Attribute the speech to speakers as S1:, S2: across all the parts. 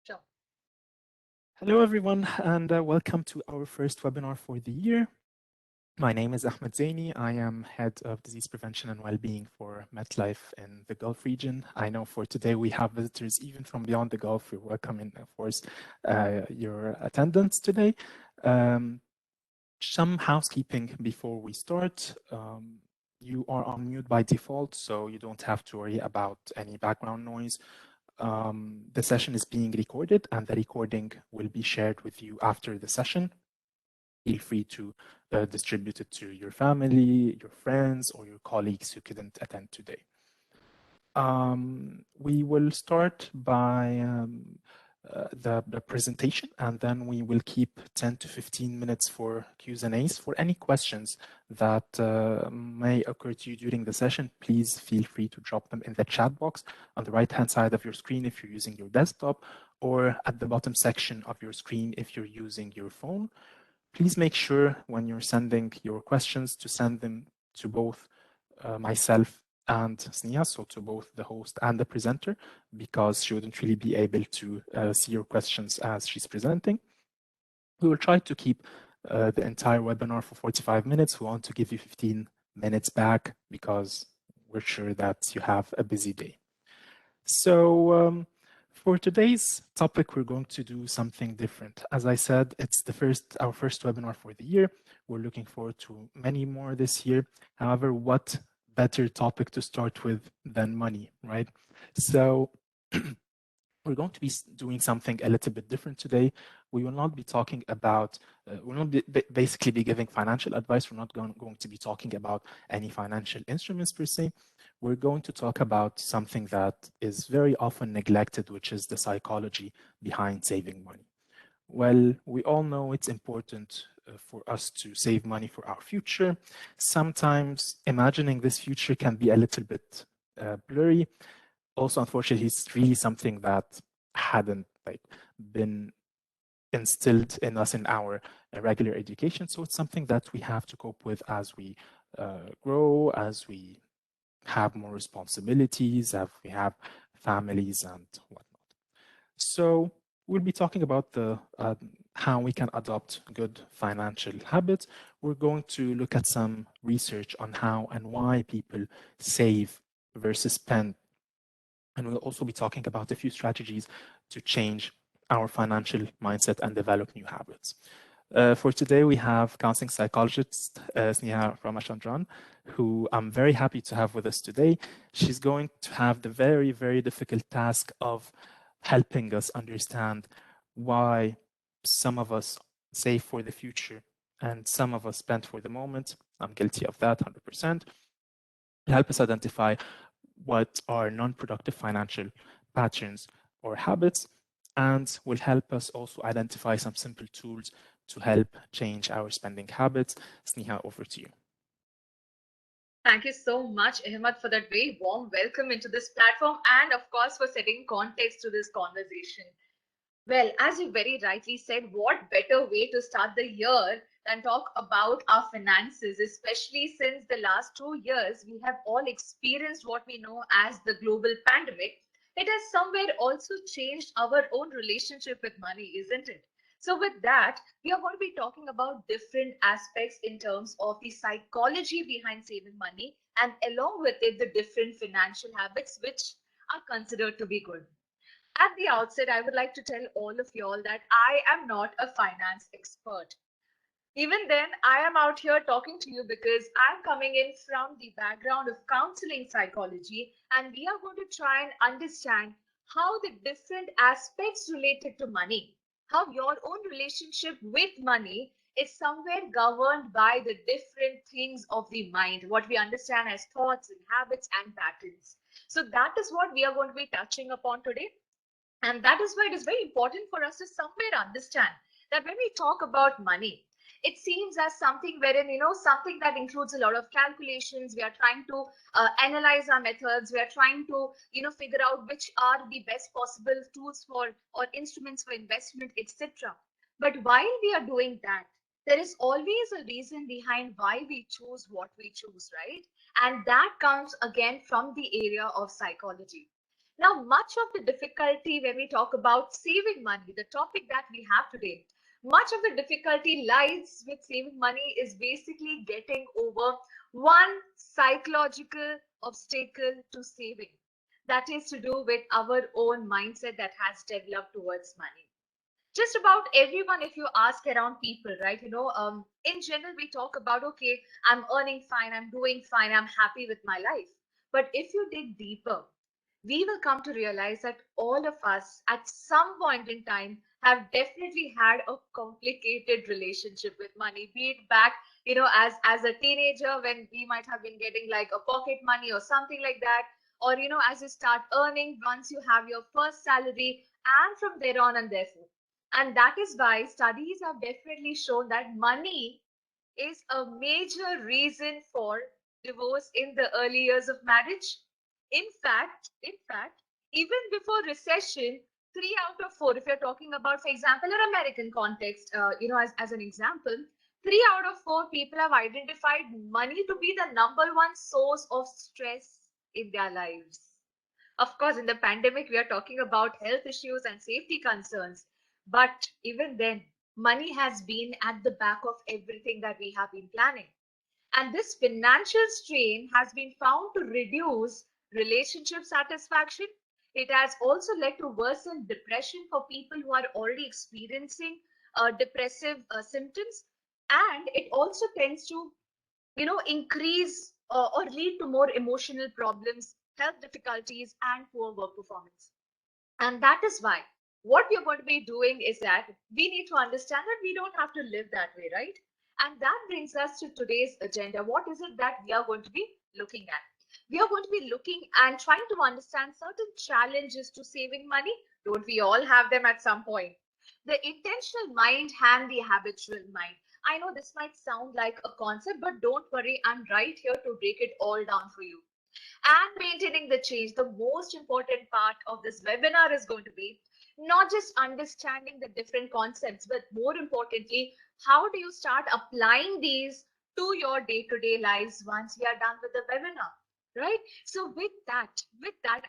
S1: Sure.
S2: Hello, everyone, and welcome to our first webinar for the year. My name is Ahmed Zaini. I am Head of Disease Prevention and Wellbeing for MetLife in the Gulf region. I know for today we have visitors even from beyond the Gulf. We welcome, of course, your attendance today. Some housekeeping before we start. You are on mute by default, so you don't have to worry about any background noise. The session is being recorded and the recording will be shared with you after the session. Feel free to distribute it to your family, your friends, or your colleagues who couldn't attend today. We will start by the presentation, and then we will keep 10 to 15 minutes for Q's and A's. For any questions that may occur to you during the session, please feel free to drop them in the chat box on the right-hand side of your screen if you're using your desktop, or at the bottom section of your screen if you're using your phone. Please make sure when you're sending your questions to send them to both myself and Sneha, so to both the host and the presenter, because she wouldn't really be able to see your questions as she's presenting. We will try to keep the entire webinar for 45 minutes. We want to give you 15 minutes back because we're sure that you have a busy day. So for today's topic, we're going to do something different. As I said, it's our first webinar for the year. We're looking forward to many more this year. However, what better topic to start with than money, right? So we're going to be doing something a little bit different today. We will not be talking about, we'll not basically be giving financial advice. We're not going to be talking about any financial instruments per se. We're going to talk about something that is very often neglected, which is the psychology behind saving money. Well, we all know it's important for us to save money for our future. Sometimes imagining this future can be a little bit blurry. Also, unfortunately, it's really something that hadn't been instilled in us in our regular education. So it's something that we have to cope with as we grow, as we have more responsibilities, as we have families and whatnot. So we'll be talking about the how we can adopt good financial habits. We're going to look at some research on how and why people save versus spend. And we'll also be talking about a few strategies to change our financial mindset and develop new habits. For today, we have counseling psychologist Sneha Ramachandran, who I'm very happy to have with us today. She's going to have the very, very difficult task of helping us understand why some of us save for the future and some of us spend for the moment. I'm guilty of that 100%. Help us identify what are non-productive financial patterns or habits, and will help us also identify some simple tools to help change our spending habits. Sneha, over to you.
S1: Thank you so much, Ahmed, for that very warm welcome into this platform and, of course, for setting context to this conversation. Well, as you very rightly said, what better way to start the year than talk about our finances, especially since the last 2 years we have all experienced what we know as the global pandemic. It has somewhere also changed our own relationship with money, isn't it? So, with that, we are going to be talking about different aspects in terms of the psychology behind saving money and along with it, the different financial habits which are considered to be good. At the outset, I would like to tell all of y'all that I am not a finance expert. Even then, I am out here talking to you because I'm coming in from the background of counseling psychology, and we are going to try and understand how the different aspects related to money, how your own relationship with money is somewhere governed by the different things of the mind, what we understand as thoughts and habits and patterns. So, that is what we are going to be touching upon today. And that is why it is very important for us to somewhere understand that when we talk about money, it seems as something wherein, something that includes a lot of calculations. We are trying to analyze our methods. We are trying to, figure out which are the best possible tools for or instruments for investment, etc. But while we are doing that, there is always a reason behind why we choose what we choose, right? And that comes again from the area of psychology. Now, much of the difficulty when we talk about saving money, the topic that we have today, much of the difficulty lies with saving money is basically getting over one psychological obstacle to saving. That is to do with our own mindset that has developed towards money. Just about everyone, if you ask around people, right, in general we talk about, okay, I'm earning fine, I'm doing fine, I'm happy with my life. But if you dig deeper, we will come to realize that all of us at some point in time have definitely had a complicated relationship with money, be it back, as a teenager when we might have been getting like a pocket money or something like that, or as you start earning once you have your first salary, and from there on and therefore. And that is why studies have definitely shown that money is a major reason for divorce in the early years of marriage. In fact, even before recession, 3 out of 4, if you're talking about, for example, an American context, as an example, 3 out of 4 people have identified money to be the number one source of stress in their lives. Of course, in the pandemic, we are talking about health issues and safety concerns. But even then, money has been at the back of everything that we have been planning. And this financial strain has been found to reduce relationship satisfaction. It has also led to worsened depression for people who are already experiencing depressive symptoms. And it also tends to, increase or lead to more emotional problems, health difficulties, and poor work performance. And that is why what we are going to be doing is that we need to understand that we don't have to live that way, right? And that brings us to today's agenda. What is it that we are going to be looking at? We are going to be looking and trying to understand certain challenges to saving money. Don't we all have them at some point? The intentional mind and the habitual mind. I know this might sound like a concept, but don't worry, I'm right here to break it all down for you. And maintaining the change, the most important part of this webinar is going to be not just understanding the different concepts, but more importantly, how do you start applying these to your day-to-day lives once we are done with the webinar, right? So with that,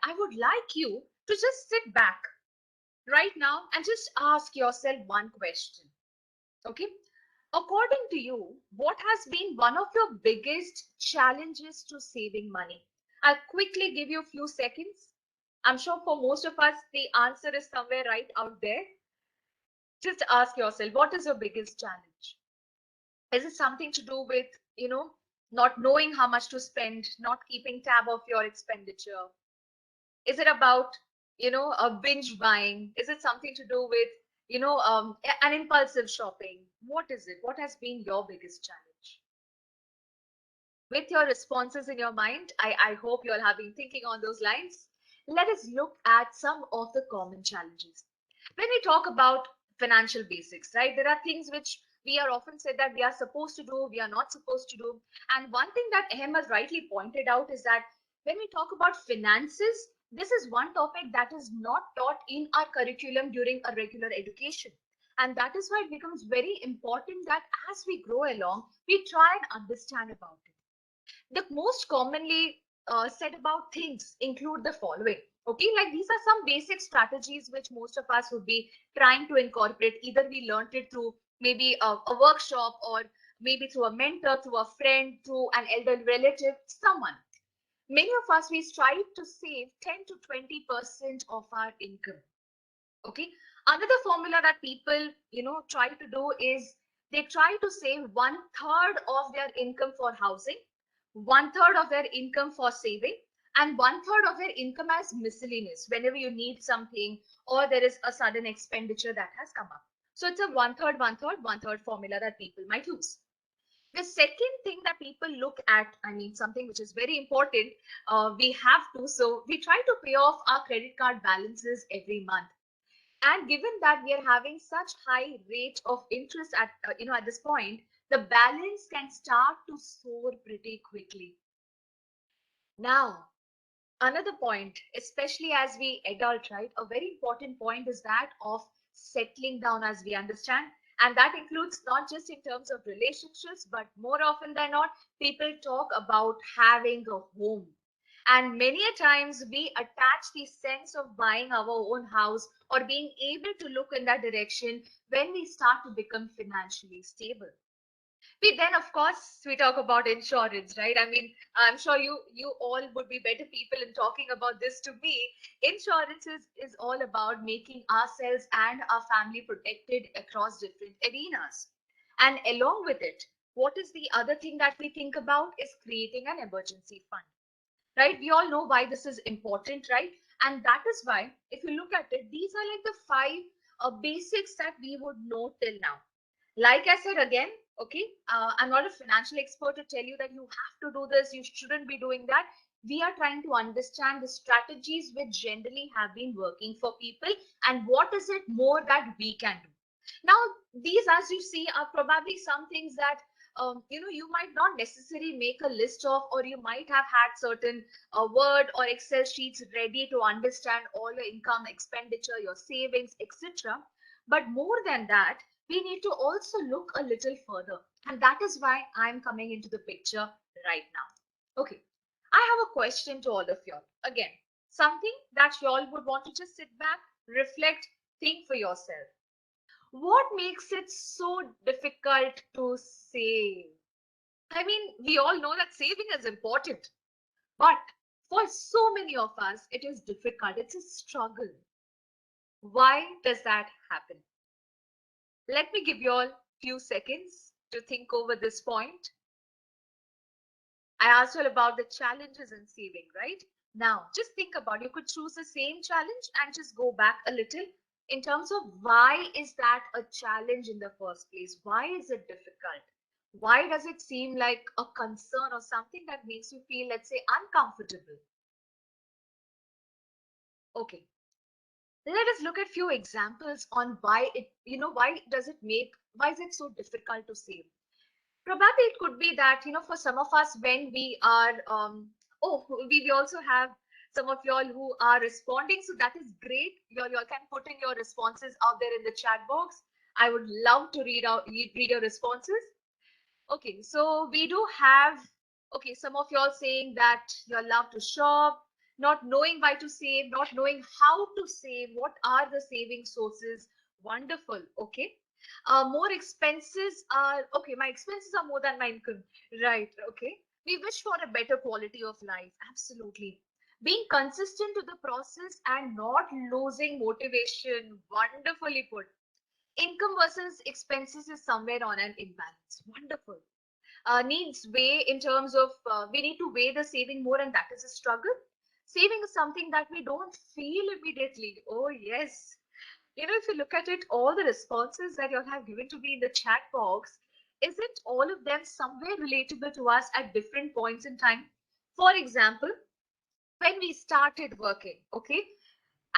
S1: I would like you to just sit back right now and just ask yourself one question. Okay. According to you, what has been one of your biggest challenges to saving money? I'll quickly give you a few seconds. I'm sure for most of us, the answer is somewhere right out there. Just ask yourself, what is your biggest challenge? Is it something to do with, not knowing how much to spend, not keeping tab of your expenditure? Is it about, a binge buying? Is it something to do with, an impulsive shopping? What is it? What has been your biggest challenge? With your responses in your mind, I hope you all have been thinking on those lines. Let us look at some of the common challenges. When we talk about financial basics, right, there are things which we are often said that we are supposed to do, we are not supposed to do. And one thing that Ahmed rightly pointed out is that when we talk about finances, this is one topic that is not taught in our curriculum during a regular education. And that is why it becomes very important that as we grow along, we try and understand about it. The most commonly said about things include the following. Okay, like these are some basic strategies which most of us would be trying to incorporate. Either we learned it through maybe a workshop, or maybe through a mentor, through a friend, through an elder relative, someone. Many of us, we strive to save 10 to 20% of our income. Okay. Another formula that people, try to do is they try to save 1/3 of their income for housing, 1/3 of their income for saving, and 1/3 of their income as miscellaneous whenever you need something or there is a sudden expenditure that has come up. So it's a 1/3, 1/3, 1/3 formula that people might use. The second thing that people look at, I mean, something which is very important, we have to, so we try to pay off our credit card balances every month. And given that we are having such high rate of interest at this point, the balance can start to soar pretty quickly. Now, another point, especially as we adult, right, a very important point is that of settling down, as we understand. And that includes not just in terms of relationships, but more often than not, people talk about having a home. And many a times we attach the sense of buying our own house or being able to look in that direction when we start to become financially stable. We then, of course, we talk about insurance, right? I mean, I'm sure you all would be better people in talking about this to me. Insurance is all about making ourselves and our family protected across different arenas. And along with it, what is the other thing that we think about is creating an emergency fund, right? We all know why this is important, right? And that is why, if you look at it, these are like the five basics that we would know till now. Like I said again, okay, I'm not a financial expert to tell you that you have to do this, you shouldn't be doing that. We are trying to understand the strategies which generally have been working for people and what is it more that we can do. Now, these, as you see, are probably some things that you might not necessarily make a list of, or you might have had certain Word or Excel sheets ready to understand all your income, expenditure, your savings, etc. But more than that, we need to also look a little further. And that is why I'm coming into the picture right now. Okay, I have a question to all of y'all. Again, something that y'all would want to just sit back, reflect, think for yourself. What makes it so difficult to save? I mean, we all know that saving is important, but for so many of us, it is difficult. It's a struggle. Why does that happen? Let me give you all a few seconds to think over this point. I asked you about the challenges in saving, right? Now, just think about, you could choose the same challenge and just go back a little in terms of why is that a challenge in the first place? Why is it difficult? Why does it seem like a concern or something that makes you feel, let's say, uncomfortable? Okay, let us look at few examples on why it, why is it so difficult to save? Probably it could be that, for some of us, when we are, we also have some of y'all who are responding. So that is great. Y'all can put in your responses out there in the chat box. I would love to read your responses. Okay, so we do have, okay, some of y'all saying that you love to shop, not knowing why to save, not knowing how to save, what are the saving sources. Wonderful. Okay. More expenses are, okay, my expenses are more than my income. Right. Okay. We wish for a better quality of life. Absolutely. Being consistent to the process and not losing motivation. Wonderfully put. Income versus expenses is somewhere on an imbalance. Wonderful. Needs weigh in terms of we need to weigh the saving more, and that is a struggle. Saving is something that we don't feel immediately. Oh, yes. If you look at it, all the responses that you have given to me in the chat box, isn't all of them somewhere relatable to us at different points in time? For example, when we started working, okay,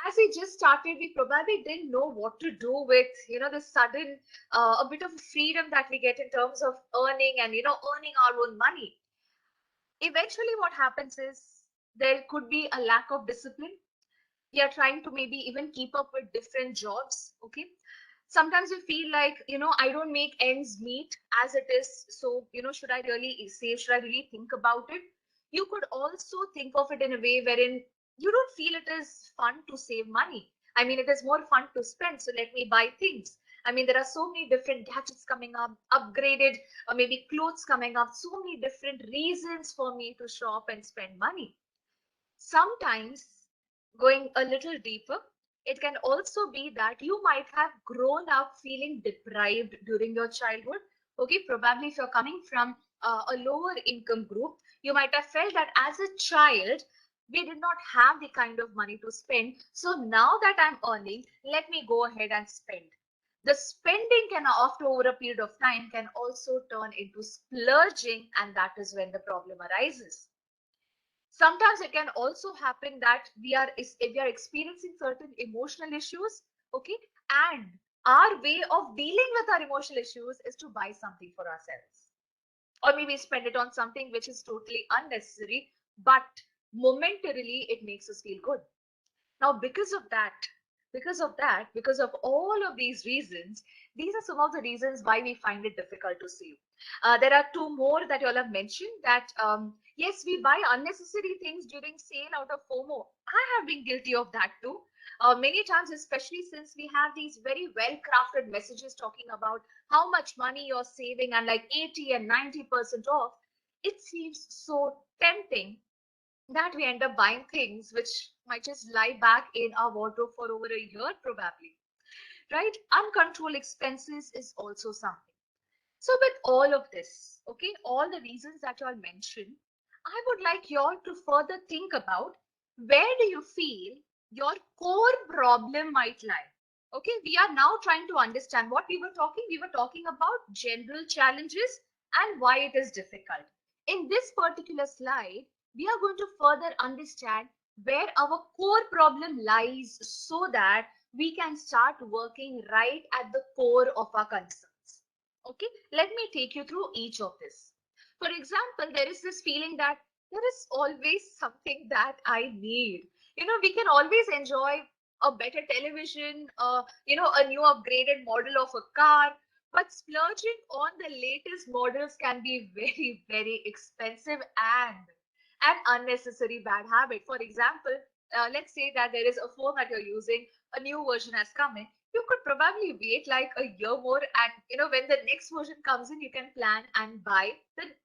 S1: as we just started, we probably didn't know what to do with, the sudden, a bit of freedom that we get in terms of earning and, earning our own money. Eventually, what happens is there could be a lack of discipline. We are trying to maybe even keep up with different jobs. Okay. Sometimes you feel like, I don't make ends meet as it is. So, should I really save? Should I really think about it? You could also think of it in a way wherein you don't feel it is fun to save money. I mean, it is more fun to spend. So let me buy things. I mean, there are so many different gadgets coming up, upgraded, or maybe clothes coming up, so many different reasons for me to shop and spend money. Sometimes, going a little deeper, it can also be that you might have grown up feeling deprived during your childhood. Okay, probably if you're coming from a lower income group, you might have felt that as a child, we did not have the kind of money to spend. So now that I'm earning, let me go ahead and spend. The spending can, after over a period of time, can also turn into splurging, and that is when the problem arises. Sometimes it can also happen that if we are experiencing certain emotional issues, okay, and our way of dealing with our emotional issues is to buy something for ourselves, or maybe spend it on something which is totally unnecessary, but momentarily it makes us feel good. Now, because of that, Because of that, because of all of these reasons, these are some of the reasons why we find it difficult to save. There are two more that you all have mentioned that, yes, we buy unnecessary things during sale out of FOMO. I have been guilty of that too. Many times, especially since we have these very well crafted messages talking about how much money you're saving and like 80 and 90% off, it seems so tempting that we end up buying things which might just lie back in our wardrobe for over a year, probably. Right? Uncontrolled expenses is also something. So, with all of this, okay, all the reasons that you all mentioned, I would like you all to further think about where do you feel your core problem might lie. Okay, we are now trying to understand what we were talking. We were talking about general challenges and why it is difficult. In this particular slide, we are going to further understand where our core problem lies so that we can start working right at the core of our concerns. Okay, let me take you through each of this. For example, there is this feeling that there is always something that I need. We can always enjoy a better television, a new upgraded model of a car, but splurging on the latest models can be very, very expensive and an unnecessary bad habit. For example, let's say that there is a phone that you're using, a new version has come in. You could probably wait like a year more, and when the next version comes in, you can plan and buy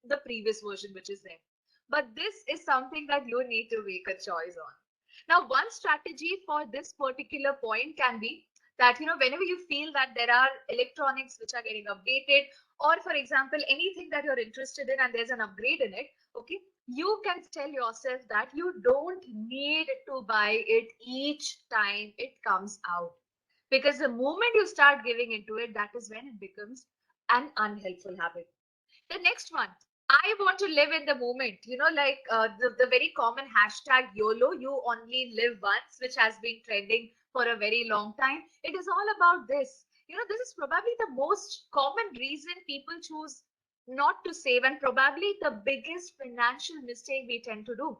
S1: the previous version which is there. But this is something that you need to make a choice on. Now, one strategy for this particular point can be that, whenever you feel that there are electronics which are getting updated, or for example, anything that you're interested in and there's an upgrade in it, okay, you can tell yourself that you don't need to buy it each time it comes out. Because the moment you start giving into it, that is when it becomes an unhelpful habit. The next one, I want to live in the moment. Like the very common hashtag YOLO, you only live once, which has been trending for a very long time. It is all about this. This is probably the most common reason people choose not to save, and probably the biggest financial mistake we tend to do,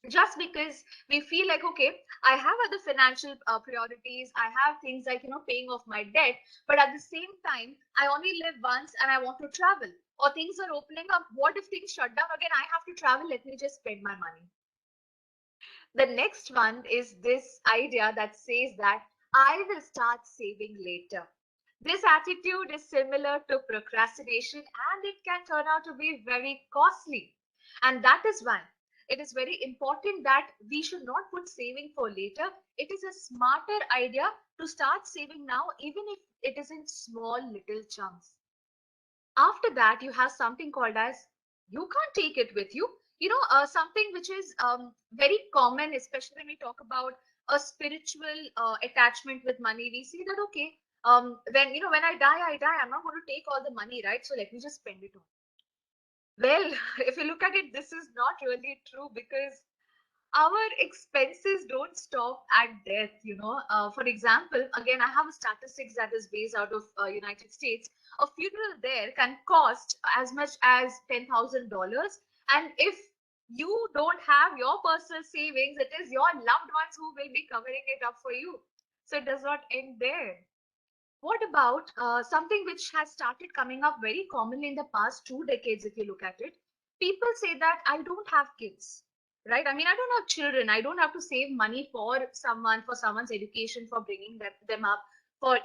S1: just because we feel like, okay, I have other financial priorities, I have things like paying off my debt, but at the same time I only live once and I want to travel, or things are opening up, what if things shut down again, I have to travel, let me just spend my money. The next one is this idea that says that I will start saving later. This attitude is similar to procrastination and it can turn out to be very costly. And that is why it is very important that we should not put saving for later. It is a smarter idea to start saving now, even if it is in small little chunks. After that, you have something called as you can't take it with you. Something which is very common, especially when we talk about a spiritual attachment with money. We see that, okay, when I die, I'm not going to take all the money, right? So let me just spend it all. Well, if you look at it, this is not really true, because our expenses don't stop at death. For example, again, I have a statistics that is based out of United States. A funeral there can cost as much as $10,000, and if you don't have your personal savings, it is your loved ones who will be covering it up for you. So it does not end there. What about something which has started coming up very commonly in the past 2 decades, if you look at it? People say that I don't have kids, right? I mean, I don't have children. I don't have to save money for someone, for someone's education, for bringing them up, for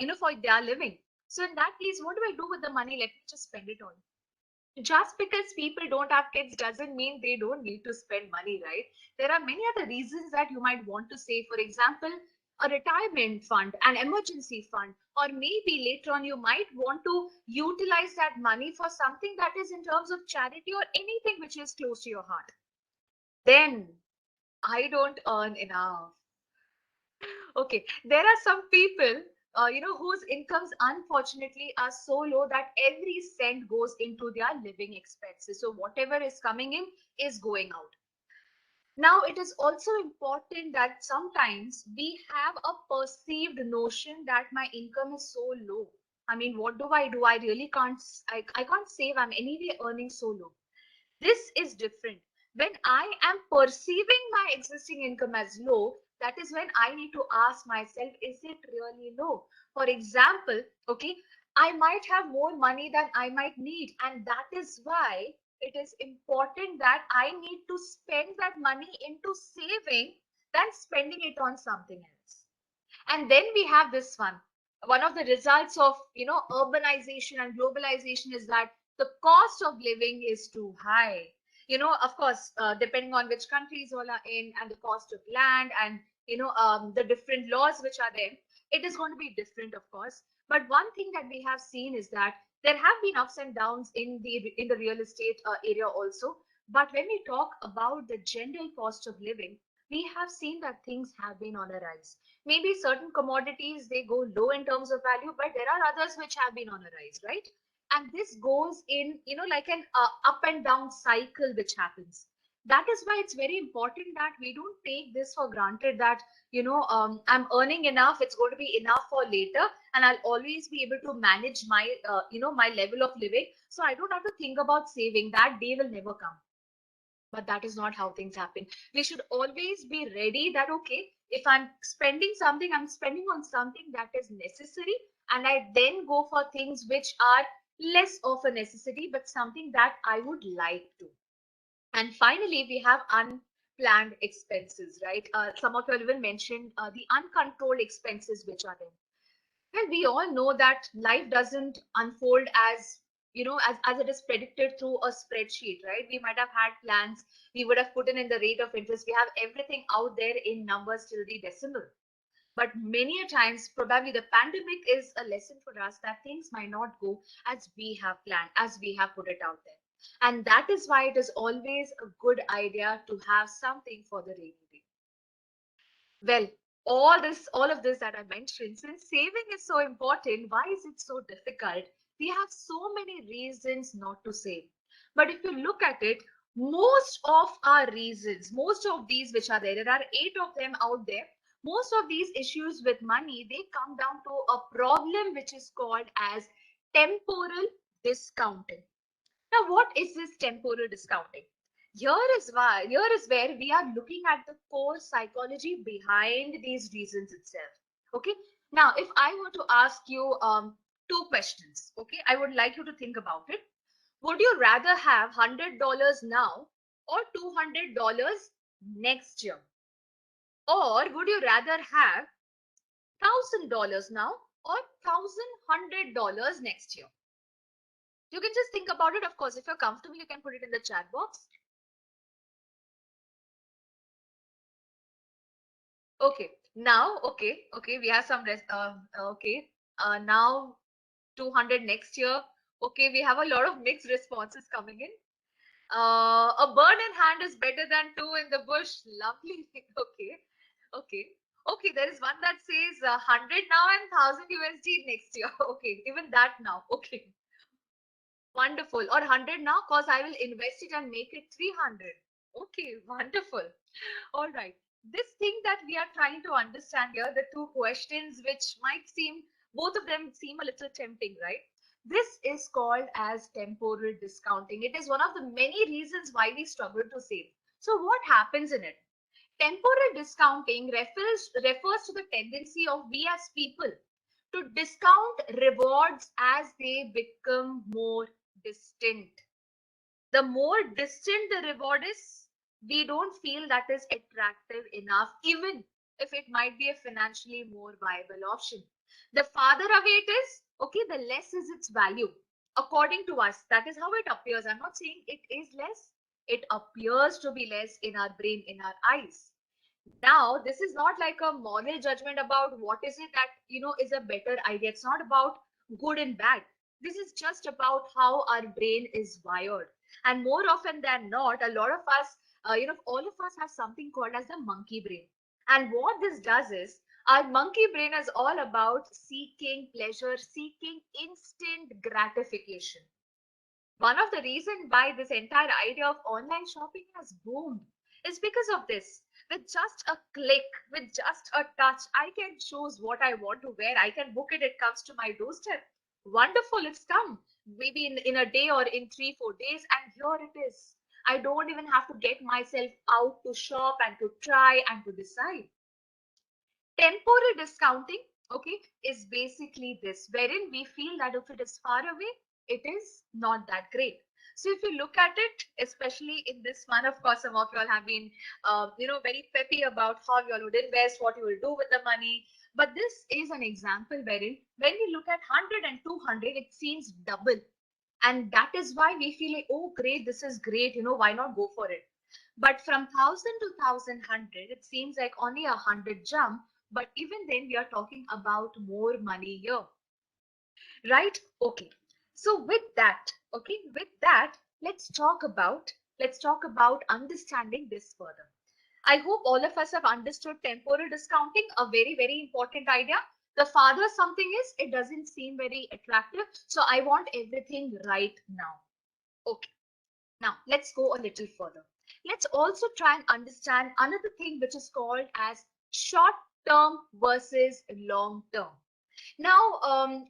S1: their living. So in that case, what do I do with the money? Let me just spend it all. Just because people don't have kids doesn't mean they don't need to spend money, right? There are many other reasons that you might want to save. For example, a retirement fund, an emergency fund, or maybe later on you might want to utilize that money for something that is in terms of charity or anything which is close to your heart. Then I don't earn enough. Okay, there are some people, whose incomes unfortunately are so low that every cent goes into their living expenses. So whatever is coming in is going out. Now, it is also important that sometimes we have a perceived notion that my income is so low. I mean, what do? I really can't, I can't save. I'm anyway earning so low. This is different. When I am perceiving my existing income as low, That is when I need to ask myself, is it really low? For example, okay, I might have more money than I might need, and that is why it is important that I need to spend that money into saving than spending it on something else. And then we have this one of the results of urbanization and globalization is that the cost of living is too high. Of course, depending on which countries all are in, and the cost of land, and the different laws which are there, it is going to be different, of course. But one thing that we have seen is that there have been ups and downs in the real estate area also. But when we talk about the general cost of living, we have seen that things have been on a rise. Maybe certain commodities, they go low in terms of value, but there are others which have been on a rise, right? And this goes in, like an up and down cycle which happens. That is why it's very important that we don't take this for granted, that I'm earning enough, it's going to be enough for later, and I'll always be able to manage my my level of living, so I don't have to think about saving. That day will never come. But that is not how things happen. We should always be ready that, okay, if I'm spending something, I'm spending on something that is necessary, and I then go for things which are less of a necessity, but something that I would like to. And finally, we have unplanned expenses, right? Some of you even mentioned the uncontrolled expenses which are there. Well, we all know that life doesn't unfold as as it is predicted through a spreadsheet, right? We might have had plans, we would have put in the rate of interest, we have everything out there in numbers till the decimal. But many a times, probably the pandemic is a lesson for us that things might not go as we have planned, as we have put it out there. And that is why it is always a good idea to have something for the rainy day. Well, all of this that I mentioned, since saving is so important, why is it so difficult? We have so many reasons not to save. But if you look at it, most of our reasons, most of these which are there are eight of them out there. Most of these issues with money, they come down to a problem which is called as temporal discounting. Now, what is this temporal discounting? Here is where we are looking at the core psychology behind these reasons itself. Okay. Now, if I were to ask you two questions, okay, I would like you to think about it. Would you rather have $100 now or $200 next year? Or would you rather have $1,000 now or $1,100 next year? You can just think about it. Of course, if you're comfortable, you can put it in the chat box. Okay, now, okay, we have some rest. Okay, now 200 next year. Okay, we have a lot of mixed responses coming in. A bird in hand is better than two in the bush. Lovely. Okay, okay, okay. There is one that says 100 now and 1,000 USD next year. Okay, even that now. Okay, wonderful. Or 100 now, cause I will invest it and make it 300. Okay, wonderful. All right. This thing that we are trying to understand here, the two questions which might seem, both of them seem a little tempting, right? This is called as temporal discounting. It is one of the many reasons why we struggle to save. So what happens in it? Temporal discounting refers to the tendency of we as people to discount rewards as they become more distant. The more distant the reward is, we don't feel that is attractive enough, even if it might be a financially more viable option. The farther away it is, okay, the less is its value. According to us, that is how it appears. I'm not saying it is less, it appears to be less in our brain, in our eyes. Now, this is not like a moral judgment about what is it that is a better idea. It's not about good and bad. This is just about how our brain is wired. And more often than not, a lot of us, all of us have something called as the monkey brain. And what this does is, our monkey brain is all about seeking pleasure, seeking instant gratification. One of the reasons why this entire idea of online shopping has boomed is because of this. With just a click, with just a touch, I can choose what I want to wear. I can book it, it comes to my doorstep. Wonderful, it's come. Maybe in a day or in 3, 4 days, and here it is. I don't even have to get myself out to shop and to try and to decide. Temporary discounting, okay, is basically this, wherein we feel that if it is far away, it is not that great. So if you look at it, especially in this one, of course, some of you all have been, very peppy about how you all would invest, what you will do with the money. But this is an example wherein when we look at 100 and 200, it seems double. And that is why we feel like, oh, great, this is great, why not go for it? But from 1000 to 1100, it seems like only 100 jump. But even then, we are talking about more money here, right? Okay. So with that, let's talk about understanding this further. I hope all of us have understood temporal discounting, a very, very important idea. The farther something is, it doesn't seem very attractive. So I want everything right now. Okay. Now, let's go a little further. Let's also try and understand another thing which is called as short term versus long term. Now,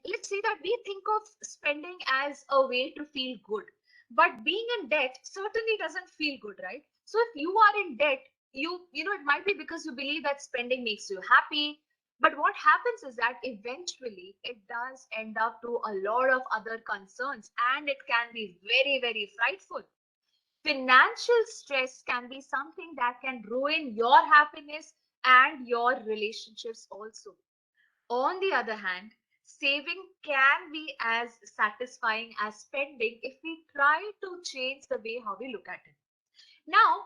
S1: let's say that we think of spending as a way to feel good, but being in debt certainly doesn't feel good, right? So if you are in debt, it might be because you believe that spending makes you happy. But what happens is that eventually it does end up to a lot of other concerns, and it can be very, very frightful. Financial stress can be something that can ruin your happiness and your relationships also. On the other hand, saving can be as satisfying as spending if we try to change the way how we look at it. Now,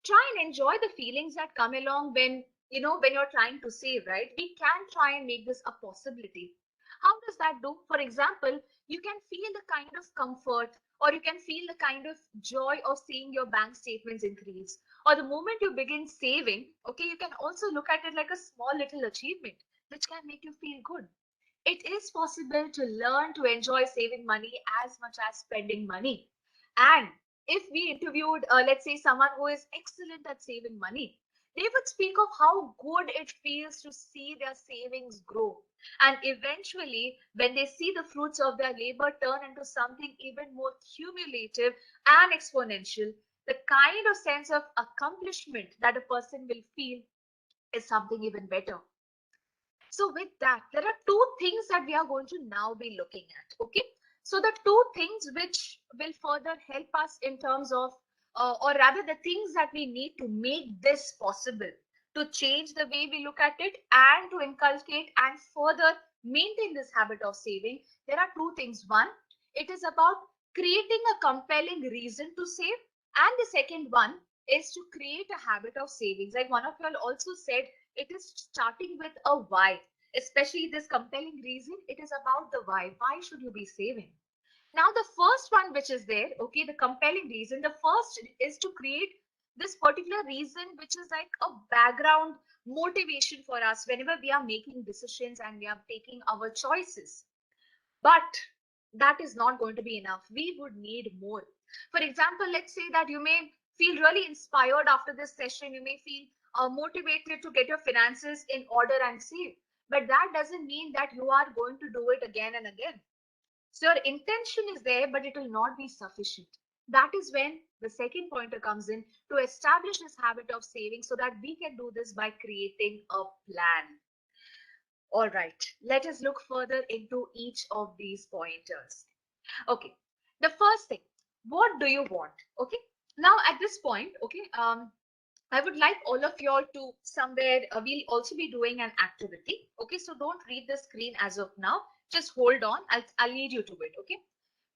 S1: try and enjoy the feelings that come along when you're trying to save, right? We can try and make this a possibility. How does that do? For example, you can feel the kind of comfort, or you can feel the kind of joy of seeing your bank statements increase, or the moment you begin saving. Okay, you can also look at it like a small little achievement which can make you feel good. It is possible to learn to enjoy saving money as much as spending money. And if we interviewed, let's say, someone who is excellent at saving money, they would speak of how good it feels to see their savings grow. And eventually, when they see the fruits of their labor turn into something even more cumulative and exponential, the kind of sense of accomplishment that a person will feel is something even better. So with that, there are two things that we are going to now be looking at. Okay. So the two things which will further help us in terms of, or rather the things that we need to make this possible, to change the way we look at it and to inculcate and further maintain this habit of saving. There are two things. One, it is about creating a compelling reason to save. And the second one is to create a habit of savings. Like one of you all also said, it is starting with a why, especially this compelling reason. It is about the why should you be saving? Now the first one which is there, okay, the compelling reason, the first is to create this particular reason which is like a background motivation for us whenever we are making decisions and we are taking our choices. But that is not going to be enough. We would need more. For example, let's say that you may feel really inspired after this session. You may feel motivated to get your finances in order and save. But that doesn't mean that you are going to do it again and again. So your intention is there, but it will not be sufficient. That is when the second pointer comes in, to establish this habit of saving so that we can do this by creating a plan. All right, let us look further into each of these pointers. Okay, the first thing, what do you want? Okay, now at this point, okay, I would like all of y'all to somewhere, we'll also be doing an activity. Okay, so don't read the screen as of now. Just hold on. I'll lead you to it. Okay.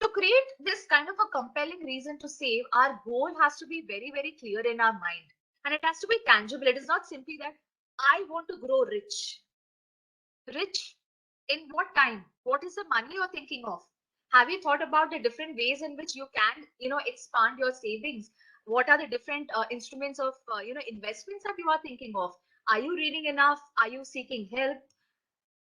S1: To create this kind of a compelling reason to save, our goal has to be very, very clear in our mind. And it has to be tangible. It is not simply that I want to grow rich. Rich in what time? What is the money you're thinking of? Have you thought about the different ways in which you can, expand your savings? What are the different instruments of, investments that you are thinking of? Are you reading enough? Are you seeking help?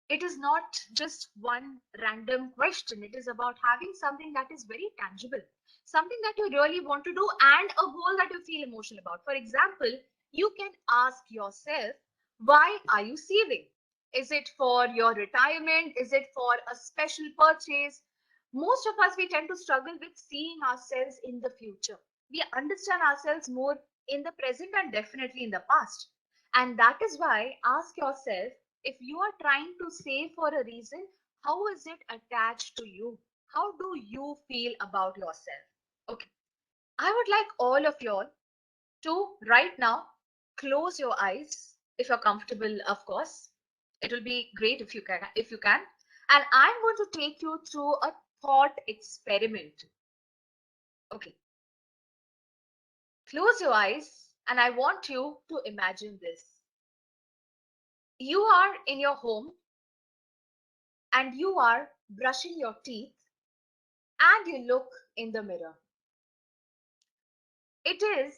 S1: It is not just one random question. It is about having something that is very tangible, something that you really want to do, and a goal that you feel emotional about. For example, you can ask yourself, why are you saving? Is it for your retirement? Is it for a special purchase? Most of us, we tend to struggle with seeing ourselves in the future. We understand ourselves more in the present and definitely in the past. And that is why ask yourself, if you are trying to save for a reason, how is it attached to you? How do you feel about yourself? Okay. I would like all of y'all to right now close your eyes if you're comfortable, of course. It will be great if you can. And I'm going to take you through a thought experiment. Okay. Close your eyes and I want you to imagine this. You are in your home and you are brushing your teeth and you look in the mirror. It is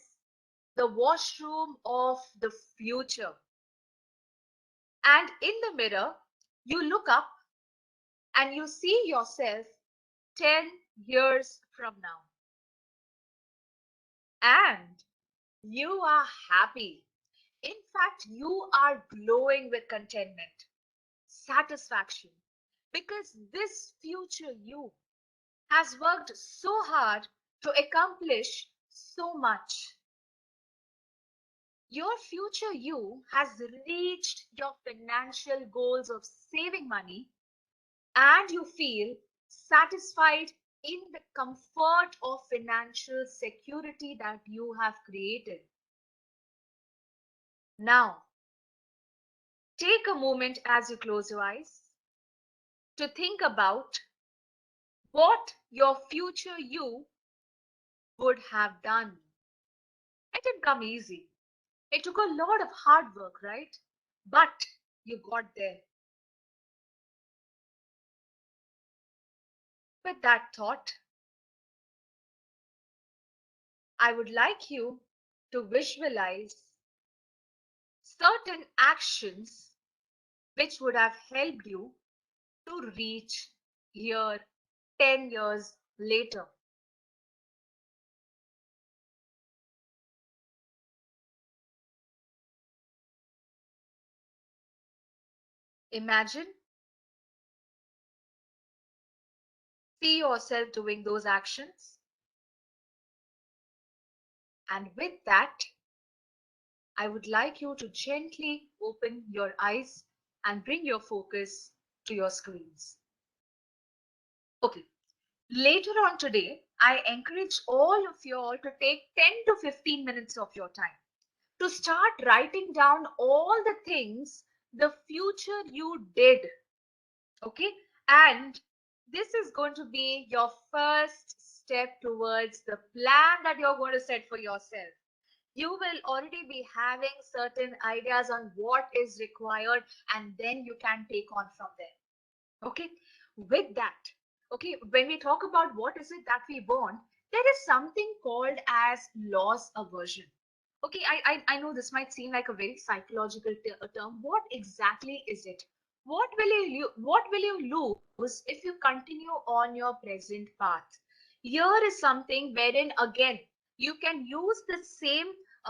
S1: the washroom of the future. And in the mirror, you look up and you see yourself 10 years from now. And you are happy. In fact, you are glowing with contentment, satisfaction, because this future you has worked so hard to accomplish so much. Your future you has reached your financial goals of saving money and you feel satisfied in the comfort of financial security that you have created. Now, take a moment as you close your eyes to think about what your future you would have done. It didn't come easy. It took a lot of hard work, right? But you got there. With that thought, I would like you to visualize certain actions which would have helped you to reach here 10 years later. Imagine, see yourself doing those actions, and with that, I would like you to gently open your eyes and bring your focus to your screens. Okay, later on today, I encourage all of you all to take 10 to 15 minutes of your time to start writing down all the things the future you did. Okay, and this is going to be your first step towards the plan that you're going to set for yourself. You will already be having certain ideas on what is required, and then you can take on from there. Okay, with that, okay, when we talk about what is it that we want, there is something called as loss aversion. Okay, I know this might seem like a very psychological term. What exactly is it? What will you lose if you continue on your present path? Here is something wherein again you can use the same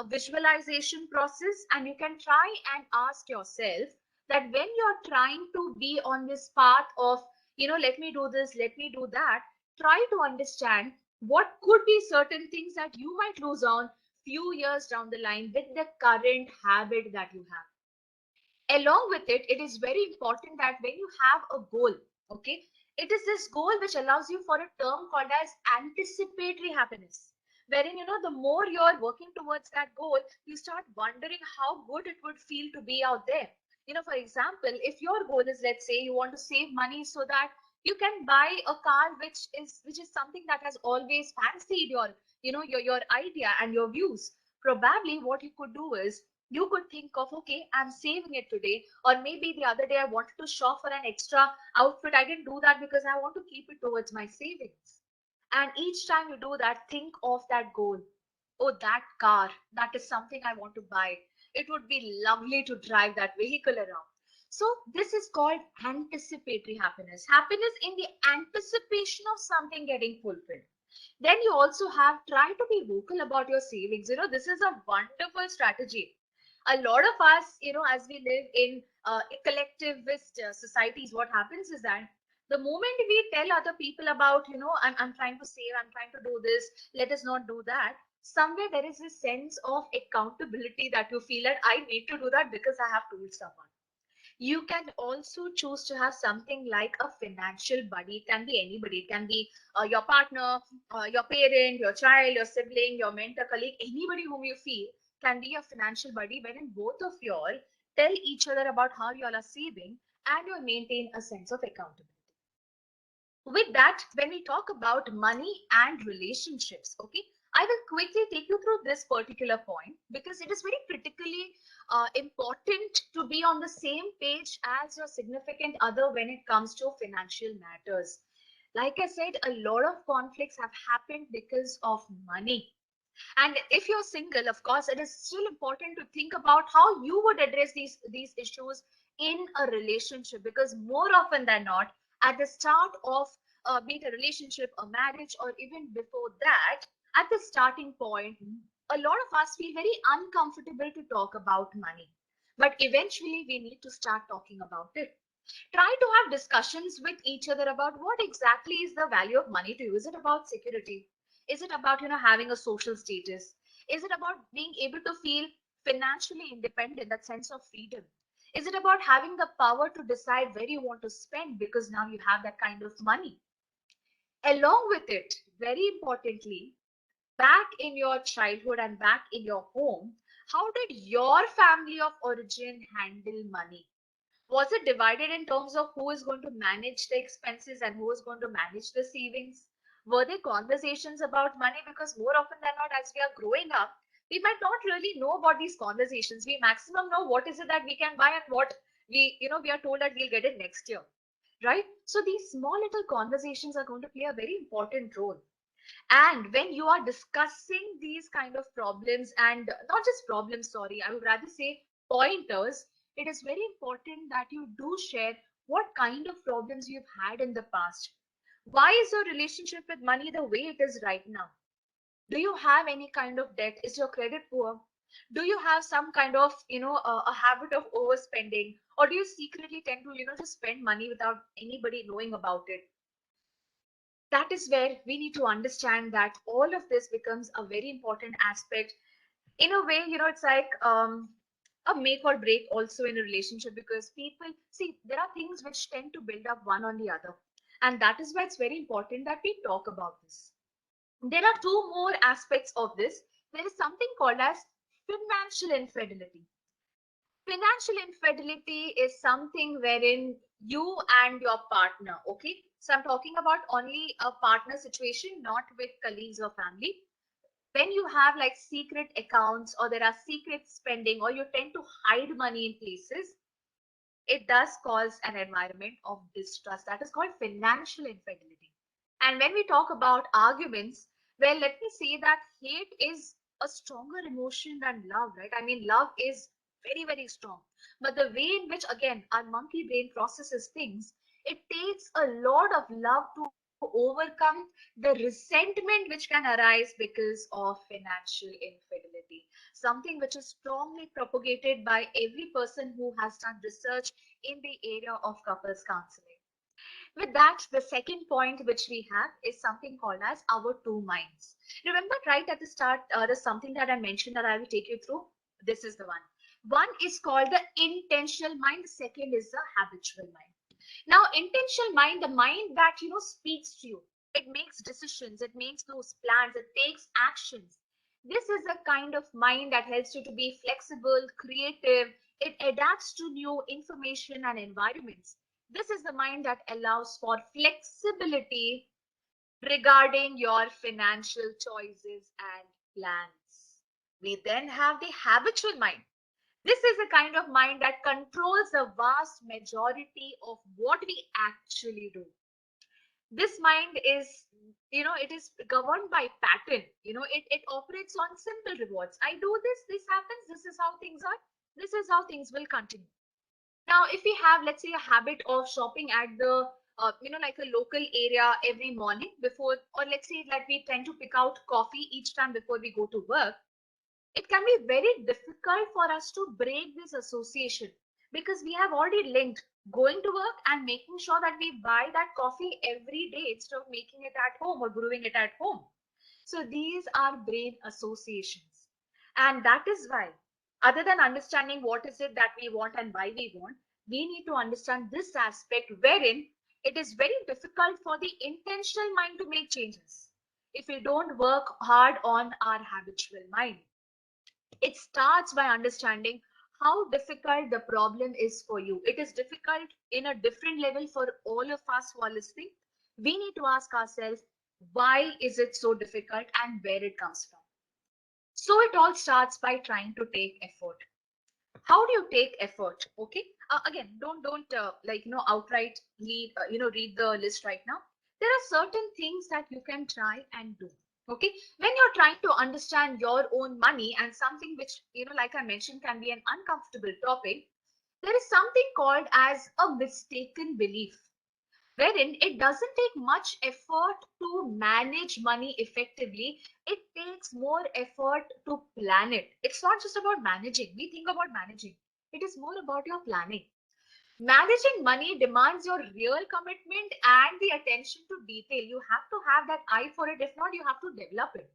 S1: visualization process, and you can try and ask yourself that when you're trying to be on this path of, let me do this, let me do that, try to understand what could be certain things that you might lose on few years down the line with the current habit that you have. Along with it, it is very important that when you have a goal, okay, it is this goal which allows you for a term called as anticipatory happiness, wherein the more you're working towards that goal, you start wondering how good it would feel to be out there. For example, if your goal is, let's say, you want to save money so that you can buy a car which is something that has always fancied your idea and your views. Probably what you could do is you could think of, okay, I'm saving it today, or maybe the other day I wanted to shop for an extra outfit. I didn't do that because I want to keep it towards my savings. And each time you do that, think of that goal. Oh, that car, that is something I want to buy. It would be lovely to drive that vehicle around. So this is called anticipatory happiness. Happiness in the anticipation of something getting fulfilled. Then you also have try to be vocal about your savings. This is a wonderful strategy. A lot of us, as we live in collectivist societies, what happens is that the moment we tell other people about, I'm trying to save, I'm trying to do this, let us not do that, somewhere there is a sense of accountability that you feel that I need to do that because I have told someone. You can also choose to have something like a financial buddy. It can be anybody. It can be your partner, your parent, your child, your sibling, your mentor, colleague, anybody whom you feel can be your financial buddy, wherein both of you all tell each other about how you all are saving and you maintain a sense of accountability. With that, when we talk about money and relationships, okay, I will quickly take you through this particular point because it is very critically important to be on the same page as your significant other when it comes to financial matters. Like I said, a lot of conflicts have happened because of money. And if you're single, of course, it is still important to think about how you would address these issues in a relationship, because more often than not, at the start of be it a relationship, a marriage, or even before that, at the starting point, a lot of us feel very uncomfortable to talk about money. But eventually, we need to start talking about it. Try to have discussions with each other about what exactly is the value of money to you. Is it about security? Is it about having a social status? Is it about being able to feel financially independent, that sense of freedom? Is it about having the power to decide where you want to spend because now you have that kind of money? Along with it, very importantly, back in your childhood and back in your home, how did your family of origin handle money? Was it divided in terms of who is going to manage the expenses and who is going to manage the savings? Were there conversations about money? Because more often than not, as we are growing up, we might not really know about these conversations. We maximum know what is it that we can buy and what we are told that we'll get it next year, right? So these small little conversations are going to play a very important role. And when you are discussing these kind of problems, and not just problems, sorry, I would rather say pointers, it is very important that you do share what kind of problems you've had in the past. Why is your relationship with money the way it is right now? Do you have any kind of debt? Is your credit poor? Do you have some kind of a habit of overspending, or do you secretly tend to just spend money without anybody knowing about it? That is where we need to understand that all of this becomes a very important aspect. In a way, it's like a make or break also in a relationship, because people see there are things which tend to build up one on the other, and that is why it's very important that we talk about this. There are two more aspects of this. There is something called as financial infidelity. Financial infidelity is something wherein you and your partner, okay, so I'm talking about only a partner situation, not with colleagues or family. When you have like secret accounts, or there are secret spending, or you tend to hide money in places, it does cause an environment of distrust that is called financial infidelity. And when we talk about arguments, well, let me say that hate is a stronger emotion than love, right? I mean, love is very, very strong. But the way in which, again, our monkey brain processes things, it takes a lot of love to overcome the resentment which can arise because of financial infidelity. Something which is strongly propagated by every person who has done research in the area of couples counseling. With that, the second point which we have is something called as our two minds. Remember, right at the start, there's something that I mentioned that I will take you through. This is the one. One is called the intentional mind. The second is the habitual mind. Now, intentional mind, the mind that speaks to you. It makes decisions. It makes those plans. It takes actions. This is a kind of mind that helps you to be flexible, creative. It adapts to new information and environments. This is the mind that allows for flexibility regarding your financial choices and plans. We then have the habitual mind. This is a kind of mind that controls the vast majority of what we actually do. This mind is, it is governed by pattern. It operates on simple rewards. I do this happens, this is how things are, this is how things will continue. Now, if we have, let's say, a habit of shopping at the, like a local area every morning before, or let's say that we tend to pick out coffee each time before we go to work, it can be very difficult for us to break this association, because we have already linked going to work and making sure that we buy that coffee every day instead of making it at home or brewing it at home. So these are brain associations. And that is why, other than understanding what is it that we want and why we want, we need to understand this aspect wherein it is very difficult for the intentional mind to make changes if we don't work hard on our habitual mind. It starts by understanding how difficult the problem is for you. It is difficult in a different level for all of us who are listening. We need to ask ourselves, why is it so difficult and where it comes from? So it all starts by trying to take effort. How do you take effort? Okay, again, don't like outright read the list right now. There are certain things that you can try and do. Okay, when you're trying to understand your own money and something which, like I mentioned, can be an uncomfortable topic, there is something called as a mistaken belief, wherein it doesn't take much effort to manage money effectively. It takes more effort to plan it. It's not just about managing. We think about managing. It is more about your planning. Managing money demands your real commitment and the attention to detail. You have to have that eye for it. If not, you have to develop it.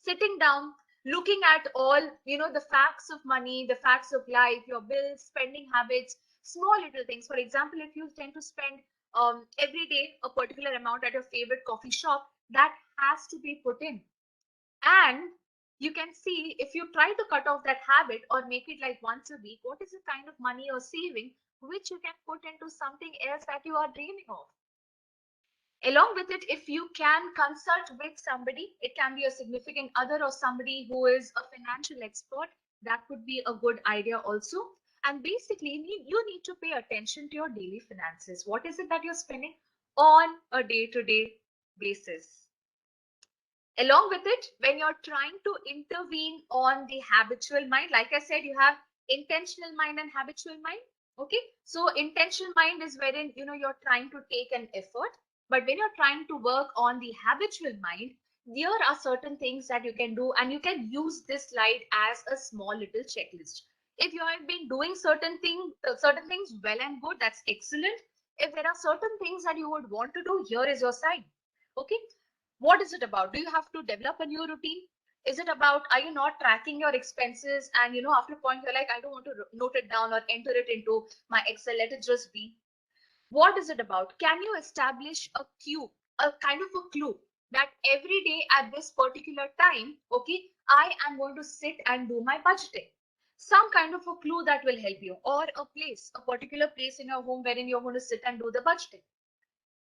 S1: Sitting down, looking at all, the facts of money, the facts of life, your bills, spending habits, small little things. For example, if you tend to spend every day a particular amount at your favorite coffee shop, that has to be put in. And you can see, if you try to cut off that habit or make it like once a week, what is the kind of money you're saving, which you can put into something else that you are dreaming of. Along with it, if you can consult with somebody, it can be a significant other or somebody who is a financial expert, that could be a good idea also. And basically, you need to pay attention to your daily finances. What is it that you're spending on a day-to-day basis? Along with it, when you're trying to intervene on the habitual mind, like I said, you have intentional mind and habitual mind. Okay, so intentional mind is wherein you're trying to take an effort, but when you're trying to work on the habitual mind, there are certain things that you can do, and you can use this slide as a small little checklist. If you have been doing certain things well and good, that's excellent. If there are certain things that you would want to do, here is your sign. Okay, what is it about? Do you have to develop a new routine? Is it about, are you not tracking your expenses, and after a point you're like, I don't want to note it down or enter it into my Excel, let it just be? What is it about? Can you establish a kind of a clue that every day at this particular time, okay, I am going to sit and do my budgeting? Some kind of a clue that will help you, or a particular place in your home wherein you're going to sit and do the budgeting.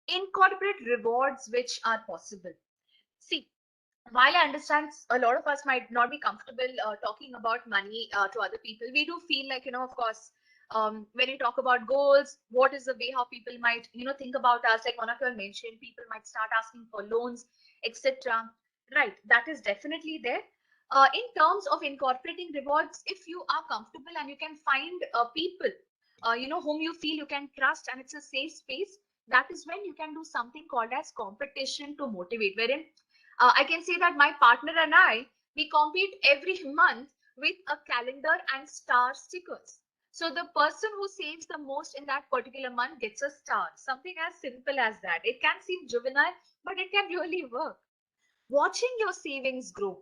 S1: Incorporate rewards which are possible. See, while I understand a lot of us might not be comfortable talking about money to other people, we do feel like, of course, when you talk about goals, what is the way how people might, think about us? Like one of you mentioned, people might start asking for loans, etc. Right, that is definitely there. In terms of incorporating rewards, if you are comfortable and you can find people, whom you feel you can trust, and it's a safe space, that is when you can do something called as competition to motivate, wherein I can say that my partner and I, we compete every month with a calendar and star stickers. So the person who saves the most in that particular month gets a star. Something as simple as that. It can seem juvenile, but it can really work. Watching your savings grow,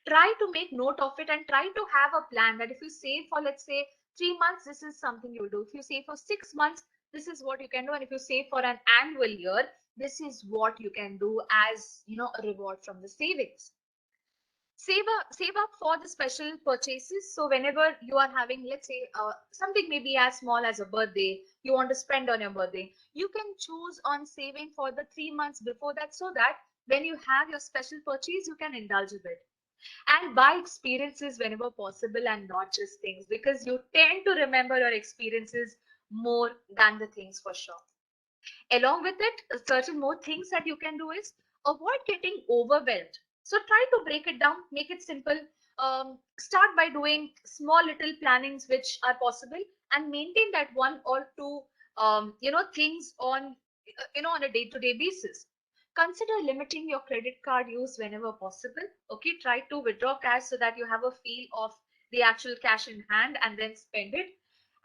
S1: try to make note of it and try to have a plan that if you save for, let's say, 3 months, this is something you'll do. If you save for 6 months, this is what you can do. And if you save for an annual year, this is what you can do as, a reward from the savings. Save up for the special purchases. So whenever you are having, let's say, something maybe as small as a birthday, you want to spend on your birthday, you can choose on saving for the 3 months before that, so that when you have your special purchase, you can indulge a bit. And buy experiences whenever possible and not just things, because you tend to remember your experiences more than the things, for sure. Along with it, certain more things that you can do is avoid getting overwhelmed. So try to break it down, make it simple. Start by doing small little plannings which are possible, and maintain that one or two things on on a day-to-day basis. Consider limiting your credit card use whenever possible. Okay, try to withdraw cash so that you have a feel of the actual cash in hand and then spend it.